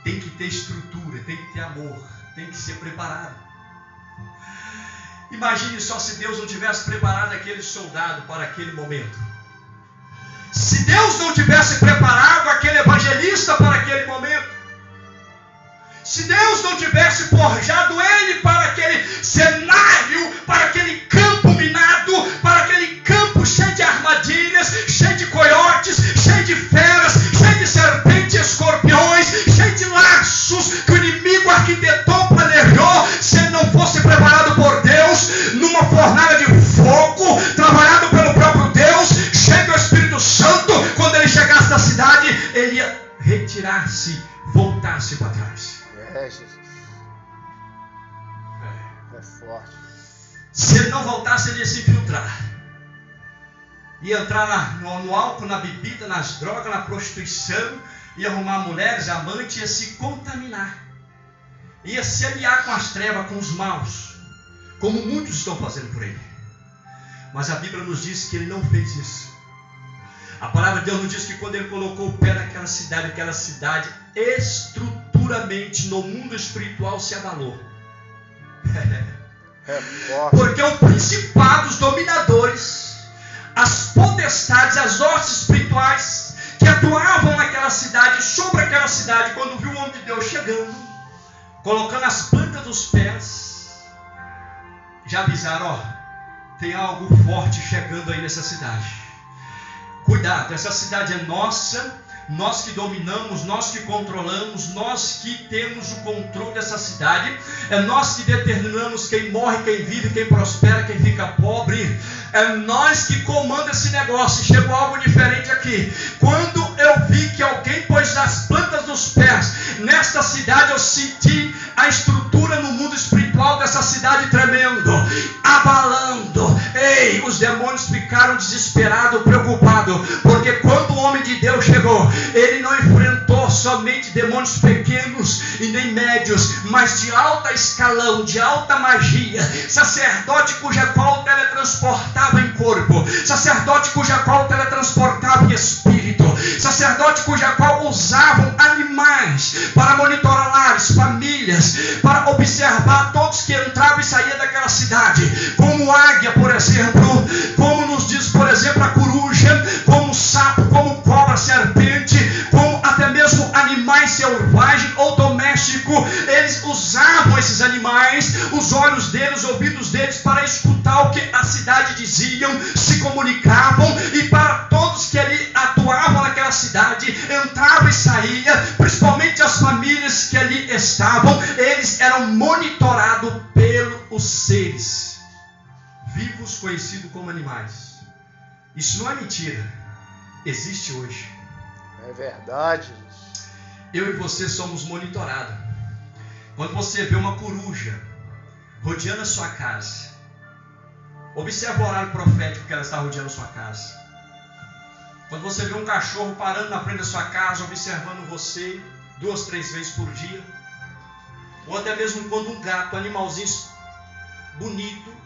tem que ter estrutura, tem que ter amor, tem que ser preparado. Imagine só se Deus não tivesse preparado aquele soldado para aquele momento. Se Deus não tivesse preparado aquele evangelista para aquele momento. Se Deus não tivesse forjado ele para aquele cenário, para aquele campo minado, para aquele campo cheio de armadilhas, cheio de coiotes, cheio de feras, cheio de serpentes, escorpiões, cheio de laços que o inimigo arquitetou, planejou, se ele não fosse preparado por Deus, numa fornalha de fogo, trabalhado pelo próprio Deus, cheio do Espírito Santo, quando ele chegasse na cidade, ele ia retirar-se, voltar-se para trás. Jesus. É forte. Se ele não voltasse, ele ia se infiltrar. Ia entrar no álcool, na bebida, nas drogas, na prostituição. Ia arrumar mulheres, amantes, ia se contaminar. Ia se aliar com as trevas, com os maus. Como muitos estão fazendo por ele. Mas a Bíblia nos diz que ele não fez isso. A palavra de Deus nos diz que quando ele colocou o pé naquela cidade estruturalmente no mundo espiritual se abalou. Porque o principado, os dominadores, as potestades, as hostes espirituais que atuavam naquela cidade, sobre aquela cidade, quando viu o homem de Deus chegando, colocando as plantas dos pés, já avisaram, ó, tem algo forte chegando aí nessa cidade. Cuidado, essa cidade é nossa, nós que dominamos, nós que controlamos, nós que temos o controle dessa cidade, é nós que determinamos quem morre, quem vive, quem prospera, quem fica pobre, é nós que comandamos esse negócio. Chegou algo diferente aqui. Quando eu vi que alguém pôs as plantas dos pés nesta cidade, eu senti a estrutura no mundo espiritual dessa cidade tremendo, abalando. Ei, os demônios ficaram desesperados, preocupados, porque quando o homem de Deus chegou, ele não enfrentou somente demônios pequenos e nem médios, mas de alta escalão, de alta magia, sacerdote cuja qual teletransportava em corpo, sacerdote cuja qual teletransportava em espírito, sacerdote cuja qual usavam animais para monitorar lares, famílias, para observar todos que entravam e saíam daquela cidade, como águia, por exemplo, como nos diz, por exemplo, a coruja, como sapo, como cobra, serpente, como até mesmo animais selvagens ou domésticos. Eles usavam esses animais, os olhos deles, os ouvidos deles, para escutar o que a cidade diziam, se comunicavam, e para todos que ali atuavam naquela cidade, entravam e saíam, principalmente as famílias que ali estavam, eles eram monitorados pelos seres vivos, conhecidos como animais. Isso não é mentira, existe hoje. É verdade. Eu e você somos monitorados. Quando você vê uma coruja rodeando a sua casa, observa o horário profético que ela está rodeando a sua casa. Quando você vê um cachorro parando na frente da sua casa, observando você 2, 3 vezes por dia, ou até mesmo quando um gato, um animalzinho bonito,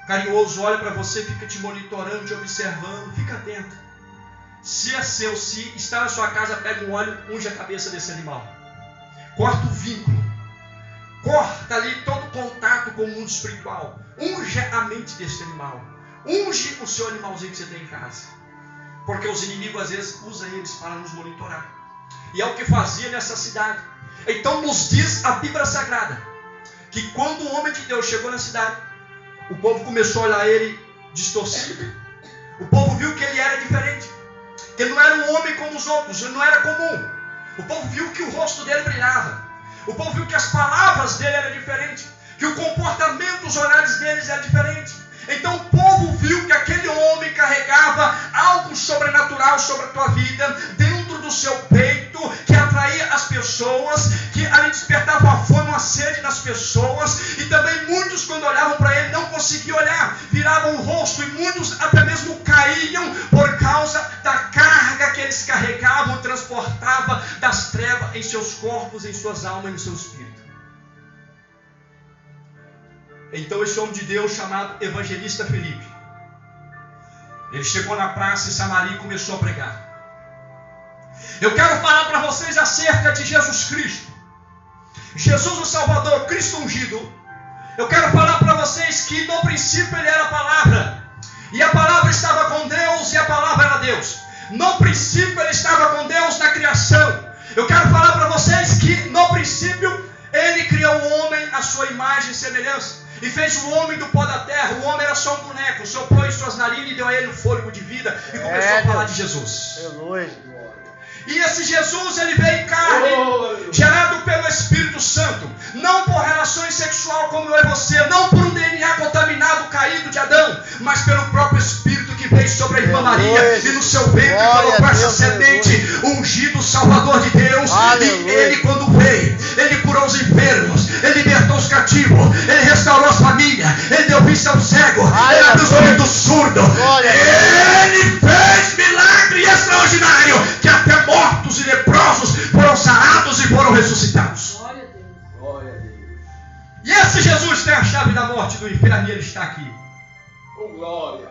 carinhoso, olha para você, fica te monitorando, te observando, fica atento. Se é seu, se está na sua casa, pega um óleo, unge a cabeça desse animal. Corta o vínculo. Corta ali todo contato com o mundo espiritual. Unge a mente desse animal. Unge o seu animalzinho que você tem em casa. Porque os inimigos às vezes usam eles para nos monitorar. E é o que fazia nessa cidade. Então nos diz a Bíblia Sagrada que quando o homem de Deus chegou na cidade, o povo começou a olhar ele distorcido. O povo viu que ele era diferente. Que ele não era um homem como os outros, ele não era comum. O povo viu que o rosto dele brilhava. O povo viu que as palavras dele eram diferentes. Que o comportamento, os olhares deles eram diferentes. Então o povo viu que aquele homem carregava algo sobrenatural sobre a tua vida, dentro do seu peito, que atraía as pessoas, que ali despertava a fome, uma sede nas pessoas. E também muitos, quando olhavam para ele, não conseguiam olhar, viravam o rosto, e muitos até mesmo caíam por causa da carga que eles carregavam, transportava das trevas em seus corpos, em suas almas e em seu espírito. Então esse homem de Deus, chamado evangelista Filipe, ele chegou na praça em Samaria e começou a pregar. Eu quero falar para vocês acerca acerca de Jesus Cristo, Jesus o Salvador, Cristo ungido, eu quero falar para vocês que no princípio ele era a palavra, e a palavra estava com Deus, e a palavra era Deus. No princípio ele estava com Deus na criação. Eu quero falar para vocês que no princípio ele criou o homem à sua imagem e semelhança, e fez o homem do pó da terra. O homem era só um boneco, soprou em suas narinas e deu a ele um fôlego de vida, e começou a falar de Jesus. Aleluia. E esse Jesus, ele veio em carne, gerado pelo Espírito Santo, não por relações sexuais como eu e você, não por um DNA contaminado, caído de Adão, mas pelo próprio Espírito que veio sobre a irmã Maria, e no seu ventre colocou essa semente, ungido, Salvador de Deus. E ele, quando veio, ele curou os enfermos, ele libertou os cativos, ele restaurou as famílias, ele deu vista ao cego, ele abriu os ouvidos do surdo, ele fez milagre extraordinário, que até mortos e leprosos foram sarados e foram ressuscitados. Glória a Deus. Glória a Deus. E esse Jesus tem a chave da morte e do inferno, e ele está aqui. Oh, glória.